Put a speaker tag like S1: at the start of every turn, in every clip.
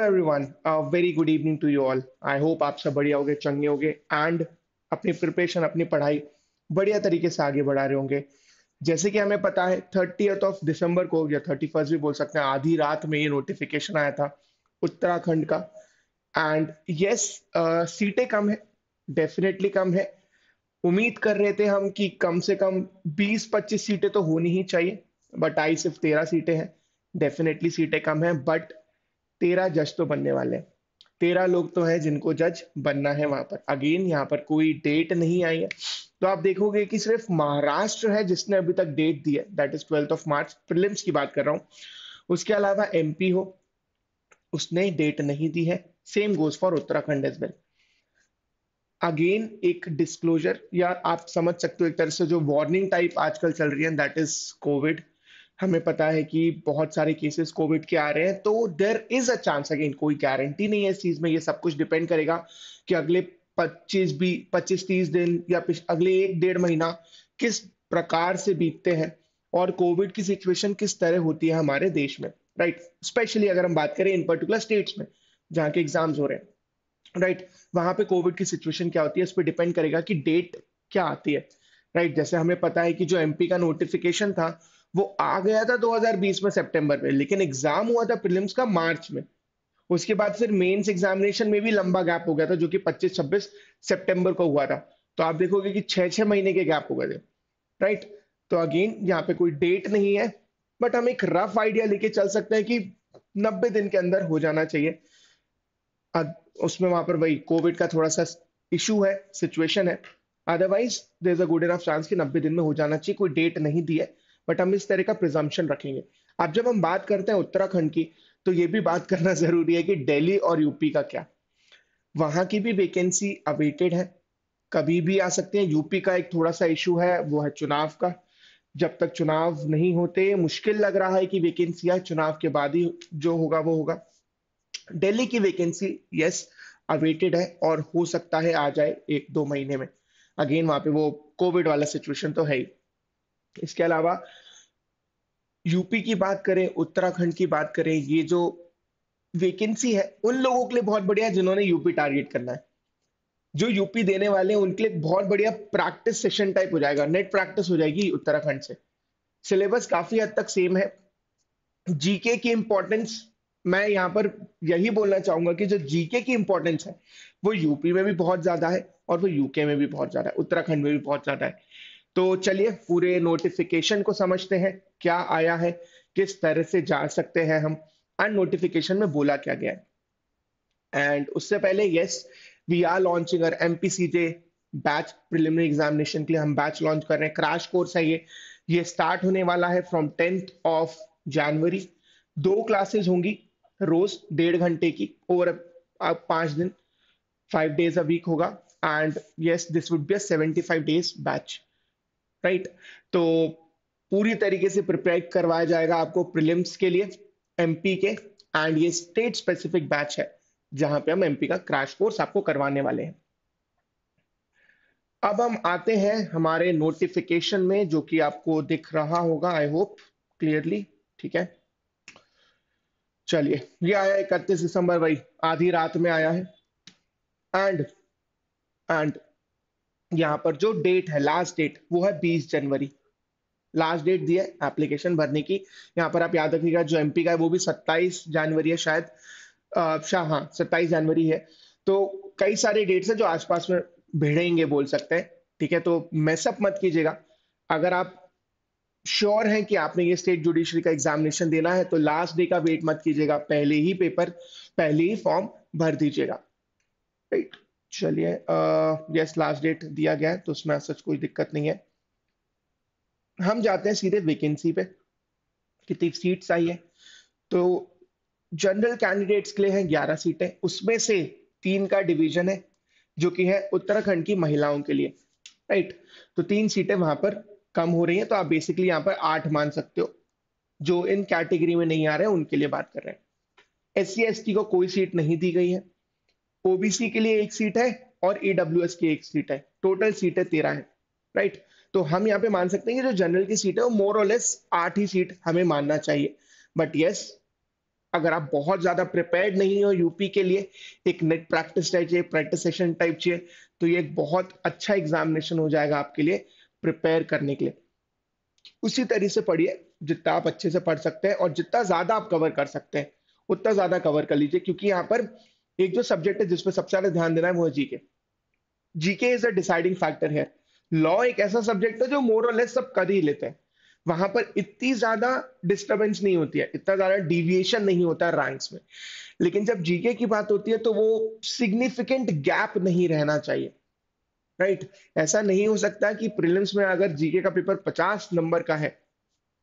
S1: Everyone, very good evening to you all. I hope आप सब बढ़िया होगे, चंगे होगे एंड अपनी प्रिपरेशन, अपनी पढ़ाई बढ़िया तरीके से आगे बढ़ा रहे होंगे। जैसे कि हमें पता है 30th ऑफ दिसंबर को या 31st भी बोल सकते हैं, आधी रात में ये नोटिफिकेशन आया था उत्तराखंड का। एंड यस, सीटें कम है, डेफिनेटली कम है। उम्मीद कर रहे थे हम कि कम से कम 20-25 सीटें तो होनी ही चाहिए, बट आई सिर्फ 13 सीटें हैं। डेफिनेटली सीटें कम है, बट 13 जज तो बनने वाले हैं। 13 लोग तो हैं जिनको जज बनना है वहां पर। अगेन यहाँ पर कोई डेट नहीं आई है, तो आप देखोगे कि सिर्फ महाराष्ट्र है जिसने अभी तक डेट दी है, दैट इज 12 मार्च, प्रीलिम्स की बात कर रहा हूँ। उसके अलावा एमपी हो, उसने डेट नहीं दी है। Same goes for Uttarakhand as well. Again एक डिस्क्लोजर, या आप समझ सकते हो एक तरह से जो वार्निंग टाइप आजकल चल रही है, दैट इज कोविड। हमें पता है कि बहुत सारे केसेस कोविड के आ रहे हैं, तो there is a chance, again कोई गारंटी नहीं है इस चीज में, ये सब कुछ डिपेंड करेगा कि अगले 25-30 दिन या अगले 1-1.5 महीना किस प्रकार से बीतते हैं और कोविड की सिचुएशन किस तरह होती है हमारे देश में, राइट। स्पेशली अगर हम बात करें इन पर्टिकुलर स्टेट्स में जहाँ के एग्जाम्स हो रहे हैं, राइट, वहां पे कोविड की सिचुएशन क्या होती है, इस पे डिपेंड करेगा कि डेट क्या आती है, राइट। जैसे हमें पता है कि जो एमपी का नोटिफिकेशन था वो आ गया था 2020 में सितंबर में, लेकिन एग्जाम हुआ था प्रीलिम्स का मार्च में। उसके बाद फिर मेंस एग्जामिनेशन में भी लंबा गैप हो गया था, जो कि 25-26 सितंबर को हुआ था। तो आप देखोगे कि 6-6 महीने के गैप हो गए थे, राइट। तो अगेन यहाँ पे कोई डेट नहीं है, बट हम एक रफ आइडिया लेके चल सकते हैं कि 90 दिन के अंदर हो जाना चाहिए। उसमें वहां पर वही कोविड का थोड़ा सा इशू है, सिचुएशन है। Otherwise there is a good enough chance कि 90 दिन में हो जाना चाहिए। कोई डेट नहीं दी है, बट हम इस तरह का प्रिजम्पशन रखेंगे। अब जब हम बात करते हैं उत्तराखंड की, तो ये भी बात करना जरूरी है कि दिल्ली और यूपी का क्या, वहां की भी वैकेंसी अवेटेड है, कभी भी आ सकते हैं। यूपी का एक थोड़ा सा इशू है, वो है चुनाव का। जब तक चुनाव नहीं होते, मुश्किल लग रहा है कि वैकेंसियां चुनाव के बाद ही जो होगा वो होगा। दिल्ली की वैकेंसी यस अवेटेड है, और हो सकता है आ जाए 1-2 महीने में। अगेन वहां पे वो कोविड वाला सिचुएशन तो है ही। इसके अलावा यूपी की बात करें, उत्तराखंड की बात करें, ये जो वैकेंसी है उन लोगों के लिए बहुत बढ़िया है जिन्होंने यूपी टारगेट करना है। जो यूपी देने वाले हैं उनके लिए बहुत बढ़िया प्रैक्टिस सेशन टाइप हो जाएगा, नेट प्रैक्टिस हो जाएगी उत्तराखंड से। सिलेबस काफी हद तक सेम है। जीके की इंपॉर्टेंस, मैं यहाँ पर यही बोलना चाहूंगा कि जो जीके की इंपॉर्टेंस है वो यूपी में भी बहुत ज्यादा है, और वो यूके में भी बहुत ज्यादा है, उत्तराखंड में भी बहुत ज्यादा है। तो चलिए पूरे नोटिफिकेशन को समझते हैं, क्या आया है, किस तरह से जा सकते हैं हम, एंड नोटिफिकेशन में बोला क्या गया है। एंड उससे पहले yes, we are launching uh MPCJ batch, preliminary examination के लिए हम बैच लॉन्च कर रहे हैं। क्रैश कोर्स है ये स्टार्ट होने वाला है from 10th of January. 2 classes होंगी रोज 1.5 घंटे की, ओवर 5 दिन, 5 days अ वीक होगा। And yes, this would be a 75 days batch, right. तो पूरी तरीके से प्रिपेयर करवाया जाएगा आपको प्रीलिम्स के लिए एमपी के। एंड ये स्टेट स्पेसिफिक बैच है जहां पे हम एमपी का क्रैश कोर्स आपको करवाने वाले हैं। अब हम आते हैं हमारे नोटिफिकेशन में, जो कि आपको दिख रहा होगा आई होप क्लियरली, ठीक है। चलिए, ये आया 31 दिसंबर, वही आधी रात में आया है। एंड एंड यहाँ पर जो डेट है, लास्ट डेट, वो है 20 जनवरी। लास्ट डेट दी है एप्लीकेशन भरने की। यहाँ पर आप याद रखिएगा, जो एमपी का है वो भी 27 जनवरी है शायद। हाँ, 27 जनवरी है। तो कई सारे डेट्स हैं जो आसपास में भिड़ेंगे बोल सकते हैं, ठीक है। तो मैसअप मत कीजिएगा। अगर आप श्योर हैं कि आपने ये स्टेट जुडिशरी का एग्जामिनेशन देना है, तो लास्ट डे का वेट मत कीजिएगा, पहले ही पेपर, पहले ही फॉर्म भर दीजिएगा, राइट। चलिए, यस, लास्ट डेट दिया गया है तो उसमें सच कोई दिक्कत नहीं है। हम जाते हैं सीधे वैकेंसी पे, कितनी सीट्स आई है। तो जनरल कैंडिडेट्स के लिए हैं 11 सीटें, उसमें से 3 का डिवीजन है जो कि है उत्तराखंड की महिलाओं के लिए, राइट। तो 3 सीटें वहां पर कम हो रही हैं, तो आप बेसिकली यहाँ पर 8 मान सकते हो। जो इन कैटेगरी में नहीं आ रहे हैं उनके लिए बात कर रहे हैं। एससी एसटी को कोई सीट नहीं दी गई है। ओबीसी के लिए 1 सीट है, और ईडब्ल्यूएस की 1 सीट है। टोटल सीटें 13 है, राइट। तो हम यहाँ पे मान सकते हैं कि जो जनरल की सीट है वो मोर और लेस 8 ही सीट हमें मानना चाहिए। बट यस, अगर आप बहुत ज्यादा प्रिपेयर्ड नहीं हो यूपी के लिए, एक नेट प्रैक्टिस टाइप चाहिए, प्रैक्टिस सेशन टाइप चाहिए, तो ये एक बहुत अच्छा एग्जामिनेशन हो जाएगा आपके लिए प्रिपेयर करने के लिए। उसी तरीके से पढ़िए, जितना आप अच्छे से पढ़ सकते हैं और जितना ज्यादा आप कवर कर सकते हैं उतना ज्यादा कवर कर लीजिए, क्योंकि यहाँ पर एक जो सब्जेक्ट है जिसपे सबसे ज्यादा ध्यान देना है वो है GK. GK is a deciding factor है। लॉ एक ऐसा सब्जेक्ट है जो मोर और लेस सब कर ही लेते हैं, वहां पर इतनी ज्यादा डिस्टरबेंस नहीं होती है, इतना ज्यादा डिविएशन नहीं होता है रैंक्स में। लेकिन जब जीके की बात होती है तो वो सिग्निफिकेंट गैप नहीं रहना चाहिए, राइट। ऐसा नहीं हो सकता कि प्रीलिम्स में अगर जीके का पेपर 50 नंबर का है,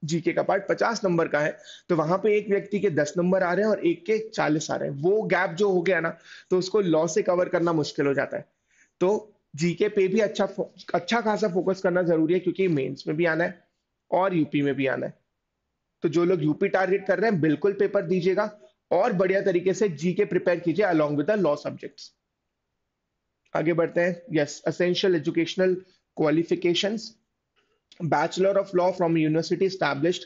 S1: जीके का पार्ट 50 नंबर का है, तो वहां पे एक व्यक्ति के 10 नंबर आ रहे हैं और एक के 40 आ रहे हैं, वो गैप जो हो गया ना, तो उसको लॉ से कवर करना मुश्किल हो जाता है। तो जीके पे भी अच्छा खासा फोकस करना जरूरी है, क्योंकि मेंस में भी आना है और यूपी में भी आना है। तो जो लोग यूपी टारगेट कर रहे हैं बिल्कुल पेपर दीजिएगा और बढ़िया तरीके से जीके प्रिपेयर कीजिए along with the law subjects. आगे बढ़ते हैं। Yes, essential educational qualifications, bachelor of law from university established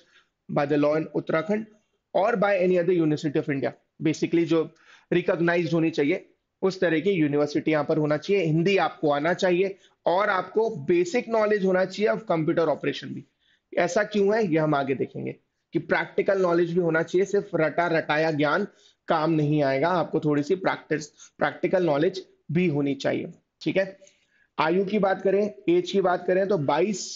S1: by the law in Uttarakhand और by any other university of India, basically जो रिकॉग्नाइज्ड होनी चाहिए उस तरह की यूनिवर्सिटी यहाँ पर होना चाहिए। हिंदी आपको आना चाहिए और आपको बेसिक नॉलेज होना चाहिए ऑफ कंप्यूटर ऑपरेशन भी। ऐसा क्यों है ये हम आगे देखेंगे, कि प्रैक्टिकल नॉलेज भी होना चाहिए, सिर्फ रटा रटाया ज्ञान काम नहीं आएगा, आपको थोड़ी सी प्रैक्टिकल नॉलेज भी होनी चाहिए। ठीक है। आयु की बात करें, एज की बात करें, तो 22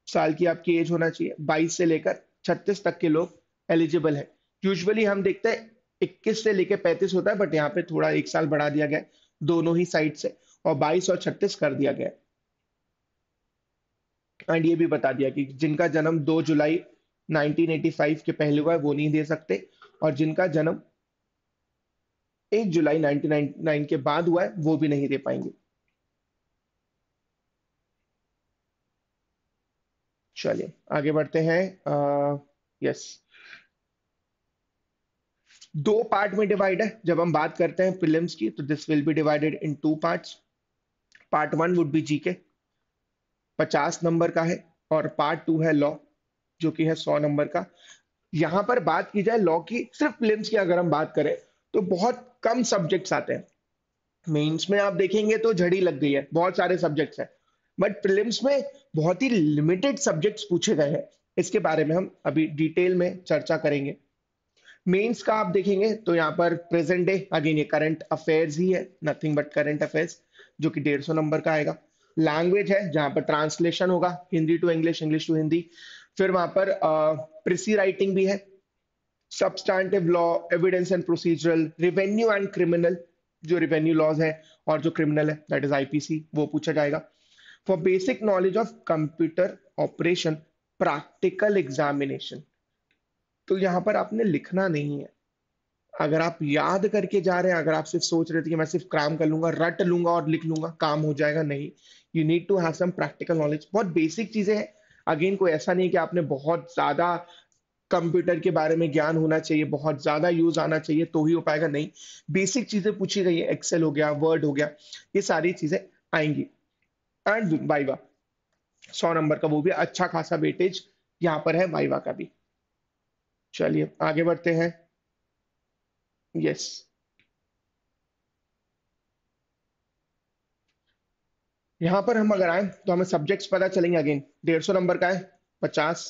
S1: साल की आपकी एज होना चाहिए। 22 से लेकर 36 तक के लोग एलिजिबल है। यूजुअली हम देखते हैं 21 से लेकर 35 होता है, बट यहाँ पे थोड़ा 1 साल बढ़ा दिया गया है दोनों ही साइड से, और 22 और 36 कर दिया गया है। एंड ये भी बता दिया कि जिनका जन्म 2 जुलाई 1985 के पहले हुआ है वो नहीं दे सकते, और जिनका जन्म 1 जुलाई 1999 के बाद हुआ है वो भी नहीं दे पाएंगे। चलिए आगे बढ़ते हैं। यस, दो पार्ट में डिवाइड है। जब हम बात करते हैं प्रीलिम्स की, तो this will be divided in two parts. Part one would be GK, 50 number का है, और पार्ट टू है लॉ, जो कि है 100 नंबर का। यहां पर बात की जाए लॉ की, सिर्फ प्रीलिम्स की अगर हम बात करें, तो बहुत कम सब्जेक्ट्स आते हैं। मेंस में आप देखेंगे तो झड़ी लग गई है, बहुत सारे सब्जेक्ट्स हैं, बट प्रीलिम्स में बहुत ही लिमिटेड सब्जेक्ट्स पूछे गए हैं। इसके बारे में हम अभी डिटेल में चर्चा करेंगे। मेंस का आप देखेंगे तो यहाँ पर प्रेजेंट डे, अगेन ये करंट अफेयर्स ही है, नथिंग बट करंट अफेयर्स, जो कि 150 नंबर का आएगा। लैंग्वेज है जहां पर ट्रांसलेशन होगा, Hindi to English, English to Hindi. फिर वहां पर प्रिसी राइटिंग भी है, substantive law, evidence and procedural, revenue and criminal, जो रिवेन्यू लॉज है, और जो क्रिमिनल है दैट इज आईपीसी, वो पूछा जाएगा। For basic knowledge of computer operation, practical examination, तो यहां पर आपने लिखना नहीं है। अगर आप याद करके जा रहे हैं, अगर आप सिर्फ सोच रहे थे कि मैं सिर्फ काम कर लूंगा, रट लूंगा और लिख लूंगा काम हो जाएगा, नहीं। You need to have some practical knowledge. बहुत बेसिक चीजें हैं। अगेन कोई ऐसा नहीं है कि आपने बहुत ज्यादा कंप्यूटर के बारे में ज्ञान होना चाहिए, बहुत ज्यादा यूज आना चाहिए तो ही हो पाएगा, नहीं। बेसिक चीजें पूछी गई है, एक्सेल हो गया, वर्ड हो गया, ये सारी चीजें आएंगी। एंड वाइवा, 100 नंबर का, वो भी अच्छा खासा वेटेज यहाँ पर है वाइवा का भी। चलिए आगे बढ़ते हैं। यस, यहाँ पर हम अगर आए तो हमें सब्जेक्ट्स पता चलेंगे। अगेन 150 नंबर का है, 50।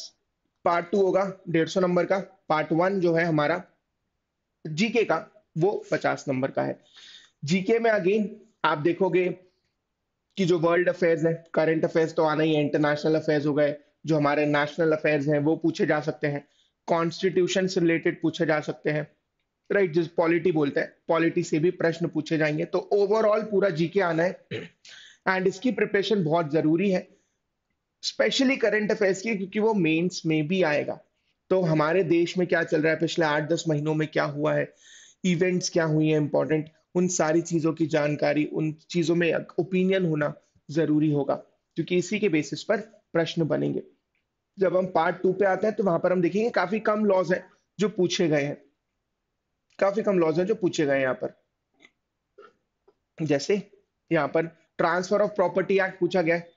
S1: पार्ट टू होगा 150 नंबर का। पार्ट वन जो है हमारा जीके का, वो 50 नंबर का है। जीके में अगेन आप देखोगे कि जो वर्ल्ड अफेयर्स है, करंट अफेयर्स तो आना ही है, इंटरनेशनल अफेयर्स हो गए, जो हमारे नेशनल अफेयर्स हैं वो पूछे जा सकते हैं, कॉन्स्टिट्यूशन से रिलेटेड पूछे जा सकते हैं, राइट, जिस पॉलिटी बोलते हैं, पॉलिटी से भी प्रश्न पूछे जाएंगे। तो ओवरऑल पूरा जीके आना है, एंड इसकी प्रिपरेशन बहुत जरूरी है, स्पेशली करंट अफेयर्स की, क्योंकि वो मेंस में भी आएगा। तो हमारे देश में क्या चल रहा है, पिछले 8-10 महीनों में क्या हुआ है, इवेंट्स क्या हुई है इंपॉर्टेंट, उन सारी चीजों की जानकारी, उन चीजों में ओपिनियन होना जरूरी होगा, क्योंकि इसी के बेसिस पर प्रश्न बनेंगे। जब हम पार्ट टू पे आते हैं तो वहां पर हम देखेंगे काफी कम लॉज हैं जो पूछे गए हैं, काफी कम लॉज हैं जो पूछे गए हैं यहाँ पर। जैसे यहाँ पर ट्रांसफर ऑफ प्रॉपर्टी एक्ट पूछा गया है,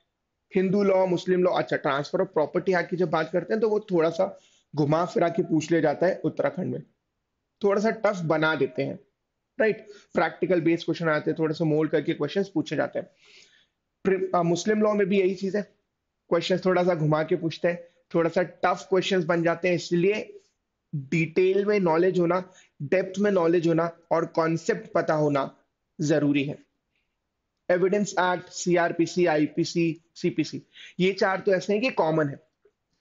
S1: हिंदू लॉ, मुस्लिम लॉ। अच्छा, ट्रांसफर ऑफ प्रॉपर्टी एक्ट की जब बात करते हैं तो वो थोड़ा सा घुमा फिरा के पूछ लिया जाता है उत्तराखंड में। थोड़ा सा टफ बना देते हैं, राइट। प्रैक्टिकल बेस्ड क्वेश्चन आते हैं, थोड़ा सा मोल्ड करके क्वेश्चंस पूछे जाते हैं। मुस्लिम लॉ में भी यही चीज है, क्वेश्चन थोड़ा सा घुमा के पूछते हैं, थोड़ा सा टफ क्वेश्चंस बन जाते हैं, इसलिए डिटेल में नॉलेज होना, डेप्थ में नॉलेज होना और कॉन्सेप्ट पता होना जरूरी है। Evidence act, CrPC, IPC, CPC, ये चार तो ऐसे हैं कि कॉमन है,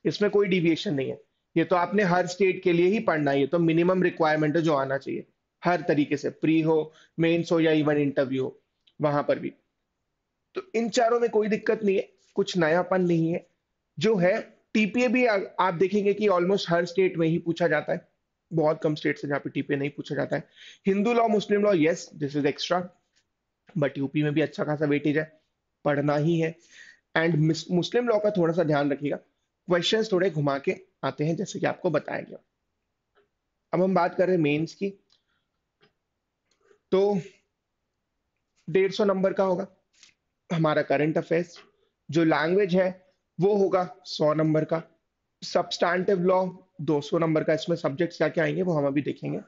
S1: इसमें कोई डिविएशन नहीं है। ये तो आपने हर स्टेट के लिए ही पढ़ना है, ये तो मिनिमम रिक्वायरमेंट है जो आना चाहिए हर तरीके से, प्री हो, मेंस हो या इवन इंटरव्यू हो, वहां पर भी। तो इन चारों में कोई दिक्कत नहीं है, कुछ नयापन नहीं है जो है। टीपीए भी आप देखेंगे कि ऑलमोस्ट हर स्टेट में ही पूछा जाता है, बहुत कम स्टेट है जहाँ पे टीपीए नहीं पूछा जाता है। Hindu law, Muslim law, yes this is extra, but UP में भी अच्छा खासा वेटेज है, पढ़ना ही है। एंड मुस्लिम लॉ का थोड़ा सा ध्यान रखिएगा, क्वेश्चंस थोड़े घुमा के आते हैं जैसे कि आपको बताया गया। अब हम बात कर रहे हैं मेंस की, तो 150 नंबर का होगा हमारा करंट अफेयर्स। जो लैंग्वेज है वो होगा 100 नंबर का। सब्सटैंटिव लॉ 200 नंबर का, इसमें सब्जेक्ट्स क्या क्या आएंगे वो हम अभी देखेंगे।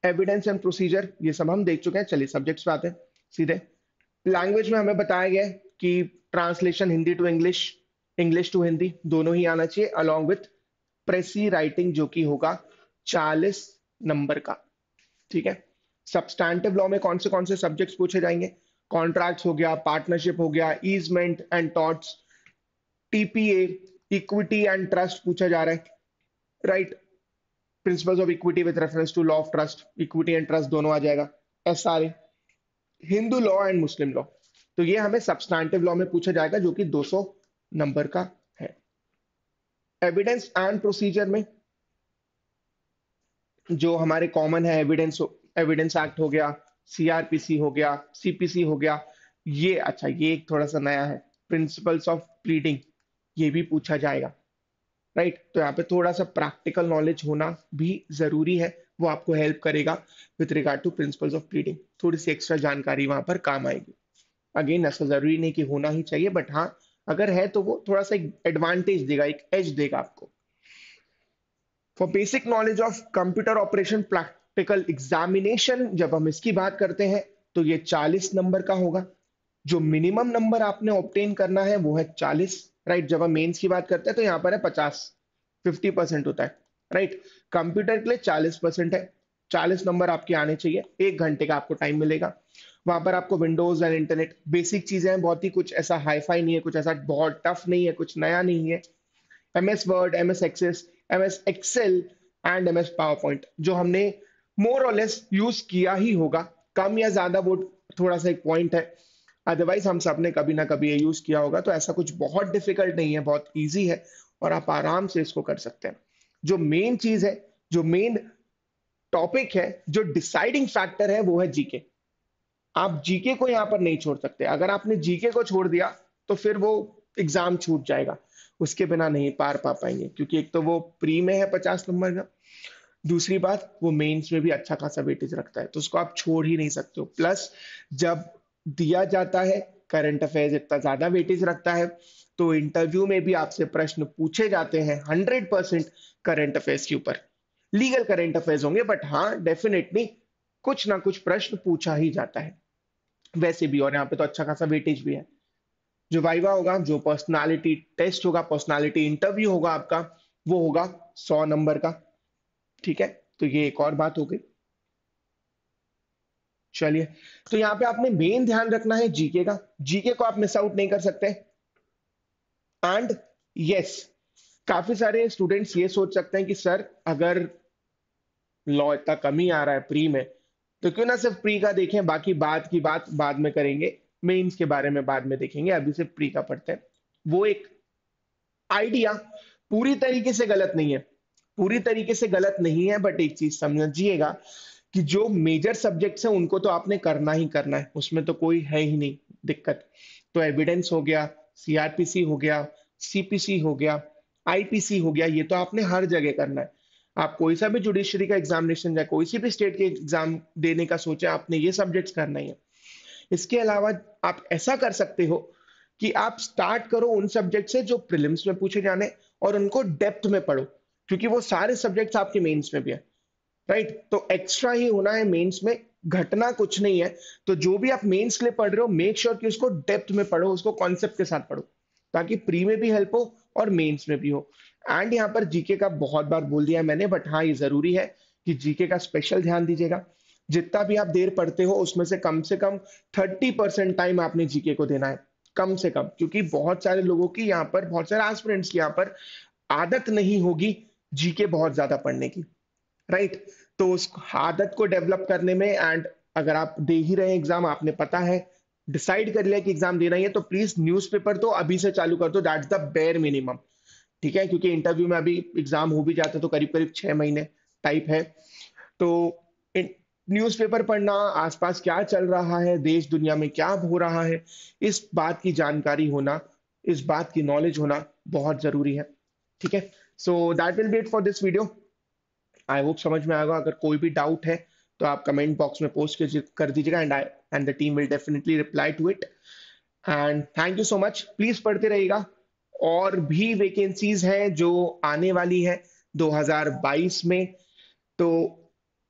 S1: एविडेंस एंड प्रोसीजर ये सब हम देख चुके हैं, चलिए सब्जेक्ट्स पे आते हैं सीधे। लैंग्वेज में हमें बताया गया है कि translation Hindi to English, English to Hindi दोनों ही आना चाहिए, अलॉन्ग विथ प्रेसी राइटिंग जो कि होगा 40 नंबर का, ठीक है। सब्सटैंटिव लॉ में कौन से सब्जेक्ट्स पूछे जाएंगे? कॉन्ट्रैक्ट्स हो गया, पार्टनरशिप हो गया, easement and torts, TPA, equity and trust पूछा जा रहा है, right. Principles of equity with reference to law of trust, equity and trust दोनों आ जाएगा। SRA, Hindu law and Muslim law, तो ये हमें सब्सटैंटिव लॉ में पूछा जाएगा जो कि 200 नंबर का है। एविडेंस एंड प्रोसीजर में जो हमारे कॉमन है, एविडेंस, एविडेंस एक्ट हो गया, सीआरपीसी हो गया, सीपीसी हो गया, ये अच्छा, ये एक थोड़ा सा नया है, प्रिंसिपल्स ऑफ प्लीडिंग, ये भी पूछा जाएगा, राइट। तो यहाँ पे थोड़ा सा प्रैक्टिकल नॉलेज होना भी जरूरी है, वो आपको हेल्प करेगा with regard to principles of pleading, थोड़ी सी एक्स्ट्रा जानकारी वहां पर काम आएगी। अगेन ऐसा जरूरी नहीं कि होना ही चाहिए, बट हाँ अगर है तो वो थोड़ा सा एक एडवांटेज देगा, एक एज देगा आपको। For basic knowledge of computer operation practical examination, जब हम इसकी बात करते हैं तो ये 40 नंबर का होगा। जो मिनिमम नंबर आपने ऑब्टेन करना है वो है 40, राइट। जब हम मेंस की बात करते हैं तो यहाँ पर है 50, 50% होता है, राइट। कंप्यूटर के लिए 40% है, 40 नंबर आपके आने चाहिए, 1 घंटे का आपको टाइम मिलेगा। वहां पर आपको विंडोज एंड इंटरनेट बेसिक चीजें हैं, बहुत ही कुछ ऐसा हाईफाई नहीं है, कुछ ऐसा बहुत टफ नहीं है, कुछ नया नहीं है। MS Word, MS Access, MS Excel and MS PowerPoint जो हमने मोर और लेस यूज किया ही होगा, कम या ज्यादा वो थोड़ा सा एक पॉइंट है, अदरवाइज हम सब ने कभी ना कभी ये यूज किया होगा। तो ऐसा कुछ बहुत डिफिकल्ट नहीं है, बहुत इजी है और आप आराम से इसको कर सकते हैं। जो मेन चीज है, जो मेन टॉपिक है, जो डिसाइडिंग फैक्टर है वो है जीके। आप जीके को यहां पर नहीं छोड़ सकते, अगर आपने जीके को छोड़ दिया तो फिर वो एग्जाम छूट जाएगा, उसके बिना नहीं पार पा पाएंगे, क्योंकि एक तो वो प्री में है 50 नंबर का, दूसरी बात वो मेंस में भी अच्छा खासा वेटेज रखता है, तो उसको आप छोड़ ही नहीं सकते हो। प्लस जब दिया जाता है करंट अफेयर्स इतना ज्यादा वेटेज रखता है, तो इंटरव्यू में भी आपसे प्रश्न पूछे जाते हैं 100% करंट अफेयर्स के ऊपर। लीगल करंट अफेयर्स होंगे, बट हाँ डेफिनेटली कुछ ना कुछ प्रश्न पूछा ही जाता है वैसे भी, और यहाँ पे तो अच्छा खासा वेटेज भी है। जो वाइवा होगा, जो पर्सनालिटी टेस्ट होगा, पर्सनालिटी इंटरव्यू होगा आपका, वो होगा 100 नंबर का, ठीक है। तो ये एक और बात हो गई। चलिए, तो यहाँ पे आपने मेन ध्यान रखना है जीके का, जीके को आप मिस आउट नहीं कर सकते। एंड यस, काफी सारे स्टूडेंट्स ये सोच सकते हैं कि सर अगर लॉ इतना कम ही आ रहा है प्री में, तो क्यों ना सिर्फ प्री का देखें, बाकी बात की बात बाद में करेंगे, मेंस के बारे में बाद में देखेंगे, अभी सिर्फ प्री का पढ़ते हैं। वो एक आइडिया पूरी तरीके से गलत नहीं है, पूरी तरीके से गलत नहीं है, बट एक चीज समझिएगा कि जो मेजर सब्जेक्ट्स हैं उनको तो आपने करना ही करना है, उसमें तो कोई है ही नहीं दिक्कत। तो एविडेंस हो गया, सीआरपीसी हो गया, सीपीसी हो गया, आईपीसी हो गया, ये तो आपने हर जगह करना है। आप कोई सा भी जुडिशरी का एग्जामिनेशन या कोई सी भी स्टेट के एग्जाम देने का सोचे, आपने ये सब्जेक्ट्स करना ही है। इसके अलावा आप ऐसा कर सकते हो कि आप स्टार्ट करो उन सब्जेक्ट से जो प्रीलिम्स में पूछे जाने, और उनको डेप्थ में पढ़ो, क्योंकि वो सारे सब्जेक्ट्स आपके मेंस में भी है, राइट? तो एक्स्ट्रा ही होना है मेंस में, घटना कुछ नहीं है। तो जो भी आप मेंस के लिए पढ़ रहे हो, मेक श्योर कि उसको डेप्थ में पढ़ो, उसको कॉन्सेप्ट के साथ पढ़ो, ताकि प्री में भी हेल्प हो और मेंस में भी हो। एंड यहाँ पर जीके का बहुत बार बोल दिया है मैंने, बट हाँ ये जरूरी है कि जीके का स्पेशल ध्यान दीजिएगा। जितना भी आप देर पढ़ते हो उसमें से कम 30% टाइम आपने जीके को देना है, कम से कम, क्योंकि बहुत सारे लोगों की यहाँ पर, बहुत सारे एस्पिरेंट्स की यहाँ पर आदत नहीं होगी जीके बहुत ज्यादा पढ़ने की, राइट? तो उस आदत को डेवलप करने में, एंड अगर आप दे ही रहे हैं एग्जाम, आपने पता है, डिसाइड कर लिया कि एग्जाम देना ही है, तो प्लीज न्यूज़पेपर तो अभी से चालू कर दो, दैट्स द बेयर मिनिमम। ठीक है, क्योंकि इंटरव्यू में अभी एग्जाम हो भी जाता है तो करीब करीब 6 महीने टाइप है। तो न्यूज़पेपर पढ़ना, आसपास क्या चल रहा है, देश दुनिया में क्या हो रहा है, इस बात की जानकारी होना, इस बात की नॉलेज होना बहुत जरूरी है। ठीक है, so that will be it for this video. I hope समझ में आएगा। अगर कोई भी डाउट है तो आप कमेंट बॉक्स में पोस्ट कर दीजिएगा, and the team will definitely reply to it. And thank you so much, please पढ़ते रहिएगा। और भी वैकेंसीज हैं जो आने वाली है 2022 में। तो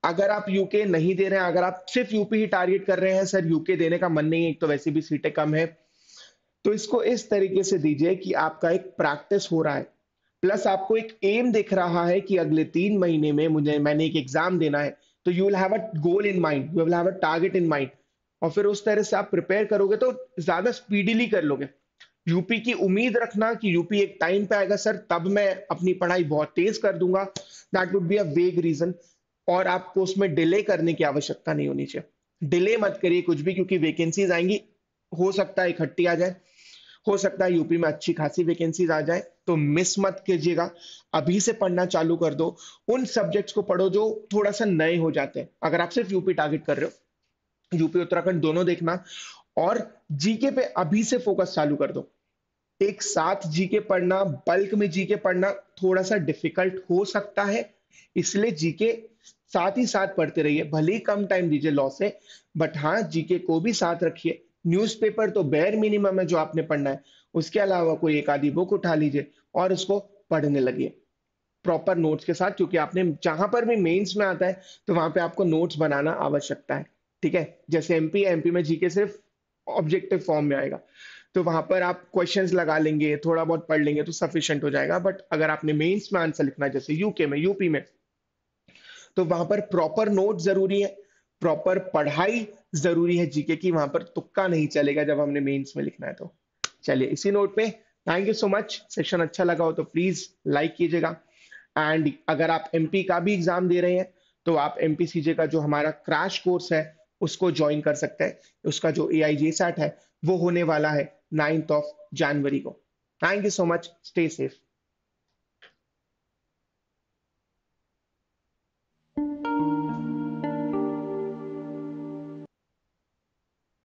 S1: अगर आप यूके नहीं दे रहे हैं, अगर आप सिर्फ यूपी ही टारगेट कर रहे हैं, सर यूके देने का मन नहीं है, एक तो वैसे भी सीटें कम है, तो इसको इस तरीके से दीजिए कि आपका एक प्रैक्टिस हो रहा है, प्लस आपको एक एम दिख रहा है कि अगले 3 महीने में मैंने एक एग्जाम देना है। तो you will have a goal in mind, you will have a target in mind, और फिर उस तरह से आप प्रिपेयर करोगे तो ज्यादा स्पीडीली कर लोगे। यूपी की उम्मीद रखना कि यूपी एक टाइम पे आएगा सर, तब मैं अपनी पढ़ाई बहुत तेज कर दूंगा, दैट वुड बी अ वेग रीजन। और आपको उसमें डिले करने की आवश्यकता नहीं होनी चाहिए। डिले मत करिए कुछ भी, क्योंकि वैकेंसीज आएंगी, हो सकता है इकट्ठी आ जाए, हो सकता है यूपी में अच्छी खासी वैकेंसीज आ जाए, तो मिस मत कीजिएगा। अभी से पढ़ना चालू कर दो, उन सब्जेक्ट्स को पढ़ो जो थोड़ा सा नए हो जाते हैं। अगर आप सिर्फ यूपी टारगेट कर रहे हो, यूपी उत्तराखंड दोनों देखना, और जीके पे अभी से फोकस चालू कर दो। एक साथ जीके पढ़ना, बल्क में जीके पढ़ना थोड़ा सा डिफिकल्ट हो सकता है, इसलिए जीके साथ ही साथ पढ़ते रहिए, भले ही कम टाइम दीजिए लॉ से, बट हाँ जीके को भी साथ रखिए। न्यूज़पेपर तो बेयर मिनिमम है जो आपने पढ़ना है, उसके अलावा कोई एक आधी बुक उठा लीजिए और उसको पढ़ने लगिए प्रॉपर नोट्स के साथ, क्योंकि आपने जहां पर भी मेंस में आता है तो वहां पे आपको नोट्स बनाना आवश्यकता है। ठीक है, जैसे एमपी में जीके सिर्फ ऑब्जेक्टिव फॉर्म में आएगा, तो वहां पर आप क्वेश्चंस लगा लेंगे, थोड़ा बहुत पढ़ लेंगे तो सफिशिएंट हो जाएगा। बट अगर आपने मेंस में आंसर लिखना है, जैसे यूके में, यूपी में, तो वहां पर प्रॉपर नोट जरूरी है, प्रॉपर पढ़ाई जरूरी है जीके की, वहां पर तुक्का नहीं चलेगा जब हमने मेंस में लिखना है तो। चलिए इसी नोट पे, thank you so much. Session अच्छा लगा हो तो प्लीज लाइक कीजिएगा। एंड अगर आप एमपी का भी एग्जाम दे रहे हैं तो आप एमपीसीजे का जो हमारा क्रैश कोर्स है उसको ज्वाइन कर सकते हैं। उसका जो एआई सैट है वो होने वाला है 9th ऑफ जनवरी को। Thank you so much, stay safe.